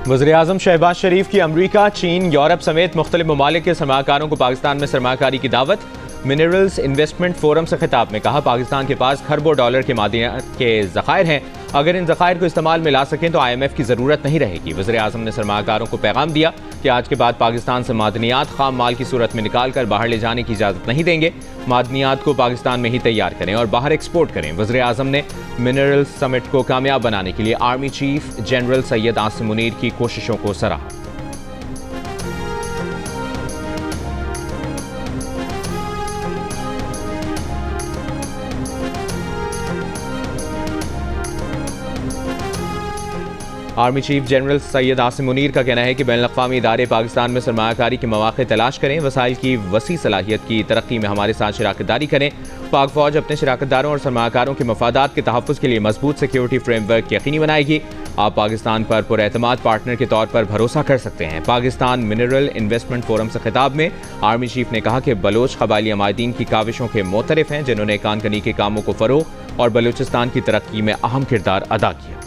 वज़ीर-ए-आज़म शहबाज शरीफ की अमरीका, चीन, यूरोप समेत मुख्तलिफ ममालिक के सरमाकारों को पाकिस्तान में सरमाकारी की दावत। मिनरल्स इन्वेस्टमेंट फोरम से खिताब में कहा, पाकिस्तान के पास खरबों डॉलर के मादियात के ज़खायर हैं। अगर इन ज़खायर को इस्तेमाल में ला सकें तो IMF की ज़रूरत नहीं रहेगी। वज़ीर-ए-आज़म ने सरमाकारों को पैगाम दिया कि आज के बाद पाकिस्तान से मादनियात खाम माल की सूरत में निकाल कर बाहर ले जाने की इजाज़त नहीं देंगे। मादनियात को पाकिस्तान में ही तैयार करें और बाहर एक्सपोर्ट करें। वज़ीर-ए-आज़म ने मिनरल्स समिट को कामयाब बनाने के लिए army chief general Syed Asim Munir की कोशिशों को सराहा। Army chief general Syed Asim Munir का कहना है कि बैनुल-अक़वामी इदारे पाकिस्तान में सरमायाकारी के मौक़े तलाश करें, वसाइल की वसी सलाहियत की तरक्की में हमारे साथ शराकतदारी करें। पाक फ़ौज अपने शराकतदारों और सरमायाकारों के मफादात के तहफ़्फ़ुज़ के लिए मजबूत सिक्योरिटी फ्रेमवर्क यकीनी बनाएगी। आप पाकिस्तान पर पुरएतमाद पार्टनर के तौर पर भरोसा कर सकते हैं। पाकिस्तान मिनरल इन्वेस्टमेंट फोरम से खिताब में आर्मी चीफ ने कहा कि बलोच क़बायली अमायदीन की काविशों के मोतरफ़ हैं, जिन्होंने कानकनी के कामों को फ़रोग़ और बलूचिस्तान की तरक्की में अहम किरदार अदा किया।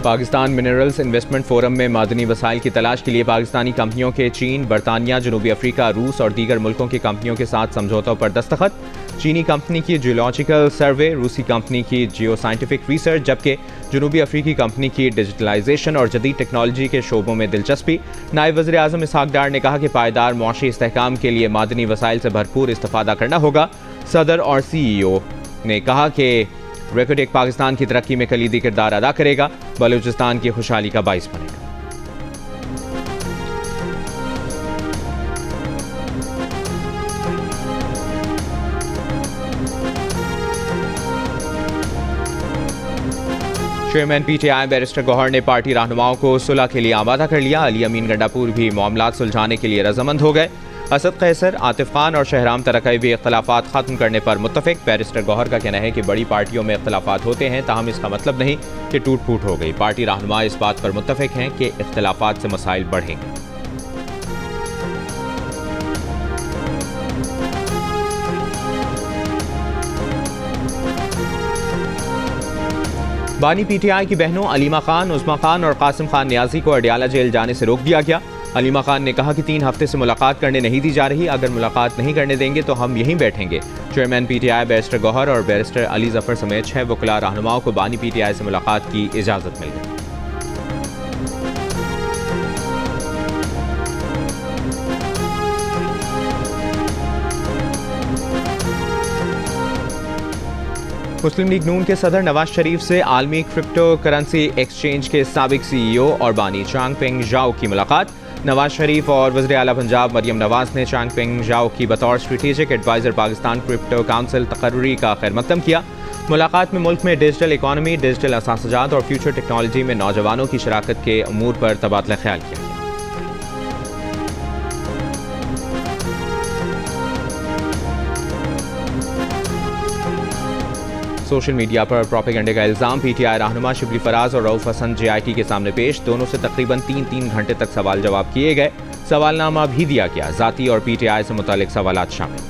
पाकिस्तान मिनरल्स इन्वेस्टमेंट फोरम में मादनी वसाइल की तलाश के लिए पाकिस्तानी कंपनियों के चीन, बरतानिया, जनूबी अफ्रीका, रूस और दीगर मुल्कों की कंपनियों के साथ समझौतों पर दस्तखत। चीनी कंपनी की जियोलॉजिकल सर्वे, रूसी कंपनी की जियो साइंटिफिक रिसर्च, जबकि जनूबी अफ्रीकी कंपनी की डिजिटलाइजेशन और जदीद टेक्नोलॉजी के शोबों में दिलचस्पी। नायब वज़ीर-ए-आज़म इसहाक डार ने कहा कि पायदार मुआशी इस्तेहकाम के लिए मादनी वसाइल से भरपूर इस्तिफादा करना होगा। सदर और CEO ने कहा कि रेकोटेक पाकिस्तान की तरक्की में कलीदी किरदार अदा करेगा, बलूचिस्तान की खुशहाली का बाइस बनेगा। चेयरमैन PTI बैरिस्टर गौहर ने पार्टी रहनुमाओं को सुलह के लिए आमादा कर लिया। अली अमीन गंडापुर भी मामलात सुलझाने के लिए रजामंद हो गए। असद कैसर, आतिफ खान और शहराम तरक़ई भी इख्तलाफात ख़त्म करने पर मुत्तफ़िक। बैरिस्टर गौहर का कहना है कि बड़ी पार्टियों में इख्तलाफात होते हैं, ताहम इसका मतलब नहीं कि टूट फूट हो गई। पार्टी रहनुमा इस बात पर मुत्तफ़िक हैं कि इख्तलाफात से मसाइल बढ़ेंगे। बानी PTI की बहनों अलीमा खान, उज़्मा खान और कासिम खान नियाजी को अडियाला जेल जाने से रोक दिया गया। अलीमा खान ने कहा कि 3 हफ्ते से मुलाकात करने नहीं दी जा रही, अगर मुलाकात नहीं करने देंगे तो हम यहीं बैठेंगे। चेयरमैन PTI बैरिस्टर गौहर और बैरिस्टर अली जफर समेत 6 वकला रहनुमाओं को बानी PTI से मुलाकात की इजाज़त मिल गई। मुस्लिम लीग नून के सदर नवाज शरीफ से आलमी क्रिप्टो करेंसी एक्सचेंज के साबिक CEO और बानी चांगपेंग जाओ की मुलाकात। नवाज शरीफ और वज़ीर आला पंजाब मरियम नवाज ने चांगपेंग जाओ की बतौर strategic adviser Pakistan crypto council तकर्री का खैर मकदम किया। मुलाकात में मुल्क में डिजिटल इकॉनमी, डिजिटल असासाजात और फ्यूचर टेक्नोलॉजी में नौजवानों की शराकत के अमूर पर तबादला ख्याल किया। सोशल मीडिया पर प्रोपेगेंडे का इल्ज़ाम PTI रहनुमा शिबली फराज और रऊफ हसन JIT के सामने पेश। दोनों से तकरीबन 3 घंटे तक सवाल जवाब किए गए। सवालनामा भी दिया गया। ज़ाती और PTI से मुतालिक सवालात शामिल।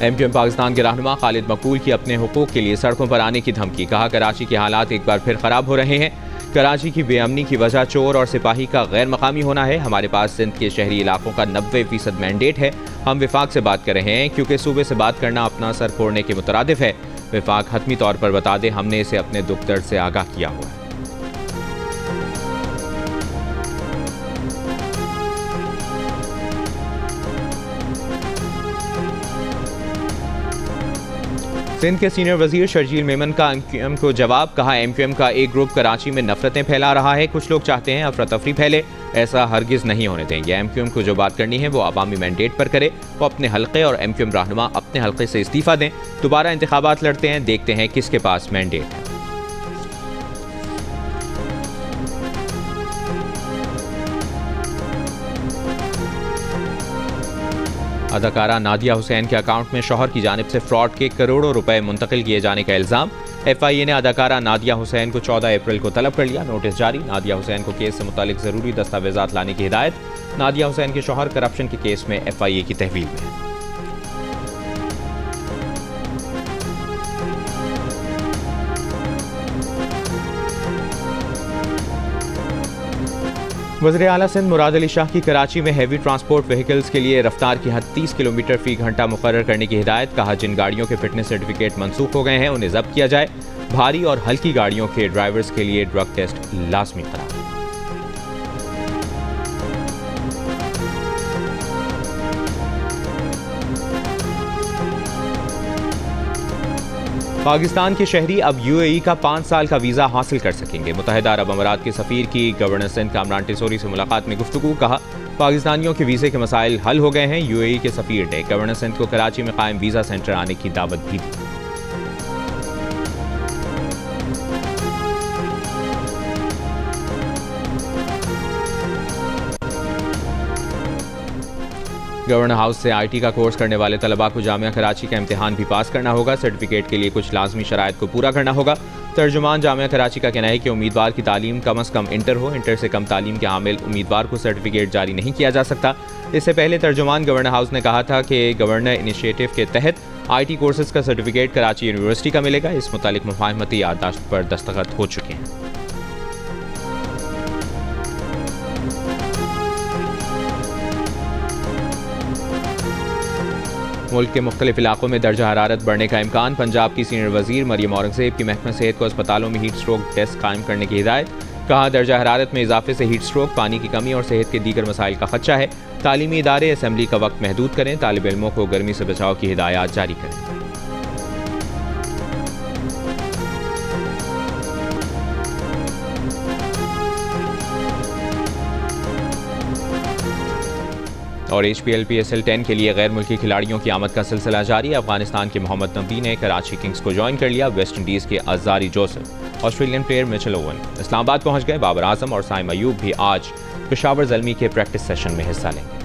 MQM पाकिस्तान के रहनुमा खालिद मकबूल की अपने हुकूक के लिए सड़कों पर आने की धमकी। कहा, कराची के हालात एक बार फिर खराब हो रहे हैं। कराची की बेअमनी की वजह चोर और सिपाही का गैर मकामी होना है। हमारे पास सिंध के शहरी इलाकों का 90% मैंडेट है। हम विफाक से बात कर रहे हैं क्योंकि सूबे से बात करना अपना सर फोड़ने के मुतरादिफ है। विफाक हतमी तौर पर बता दे, हमने इसे अपने दुख दर्द से आगाह किया हुआ है। सिंध के सीनियर वजीर शर्जील मेमन का MQM को जवाब। कहा, MQM का एक ग्रुप कराची में नफरतें फैला रहा है। कुछ लोग चाहते हैं अफरा तफरी फैले, ऐसा हरगिज़ नहीं होने देंगे। MQM को जो बात करनी है वो अवामी मैंडेट पर करे। वो अपने हल्के और MQM रहनुमा अपने हल्के से इस्तीफ़ा दें। दोबारा इंतखाबात लड़ते हैं, देखते हैं किसके पास मैंडेट है। अदाकारा नादिया हुसैन के अकाउंट में शौहर की जानिब से फ्रॉड के करोड़ों रुपए मुंतकिल किए जाने का इल्ज़ाम। FIA ने अदाकारा नादिया हुसैन को 14 अप्रैल को तलब कर लिया। नोटिस जारी। नादिया हुसैन को केस से मुतालिक ज़रूरी दस्तावेजात लाने की हिदायत। नादिया हुसैन के शौहर करप्शन के केस में FIA की तहवील में। वज़ीर आला सिंध मुराद अली शाह की कराची में हैवी ट्रांसपोर्ट व्हीकल्स के लिए रफ्तार की हद 30 किलोमीटर फी घंटा मुकर्रर करने की हिदायत। कहा, जिन गाड़ियों के फिटनेस सर्टिफिकेट मनसूख हो गए हैं उन्हें जब्त किया जाए। भारी और हल्की गाड़ियों के ड्राइवर्स के लिए ड्रग टेस्ट लाजमी करार। पाकिस्तान के शहरी अब UAE का 5 साल का वीज़ा हासिल कर सकेंगे। मुत्तहिदा अरब अमारात के सफ़ीर की गवर्नर सिंध कामरान टिसोरी से मुलाकात में गुफ्तगू। कहा, पाकिस्तानियों के वीज़े के मसाइल हल हो गए हैं। UAE के सफ़ीर ने गवर्नर सिंध को कराची में कायम वीज़ा सेंटर आने की दावत भी दी। गवर्नर हाउस से IT का कोर्स करने वाले तलबा को जामिया कराची का इम्तिहान भी पास करना होगा। सर्टिफिकेट के लिए कुछ लाजमी शराइत को पूरा करना होगा। तर्जुमान जामिया कराची का कहना है कि उम्मीदवार की तालीम कम अज़ कम इंटर हो। इंटर से कम तालीम के हामिल उम्मीदवार को सर्टिफिकेट जारी नहीं किया जा सकता। इससे पहले तर्जुमान गवर्नर हाउस ने कहा था कि गवर्नर इनिशिएटिव के तहत IT कोर्सेज का सर्टिफिकेट कराची यूनिवर्सिटी का मिलेगा। इस मुतालिक मुफाहमती याददाश्त पर दस्तखत हो चुके हैं। मुल्क के मुख्तलिफ इलाकों में दर्जा हरारत बढ़ने का इम्कान। पंजाब की सीनियर वजीर मरियम औरंगजेब की महकमा सेहत को अस्पतालों में हीट स्ट्रोक टेस्ट कायम करने की हिदायत। कहा, दर्जा हरारत में इजाफे से हीट स्ट्रोक, पानी की कमी और सेहत के दीगर मसाइल का खदशा है। तालीमी इदारे असम्बली का वक्त महदूद करें। तालिब इल्मों को गर्मी से बचाव की हिदायत जारी करें। और HPL PSL 10 के लिए गैर मुल्की खिलाड़ियों की आमद का सिलसिला जारी। अफगानिस्तान के मोहम्मद नबी ने कराची किंग्स को ज्वाइन कर लिया। वेस्ट इंडीज़ के Alzarri Joseph, Australian player Mitchell Owen Islamabad पहुंच गए। बाबर आजम और साइम अयूब भी आज पेशावर ज़ल्मी के प्रैक्टिस सेशन में हिस्सा लेंगे।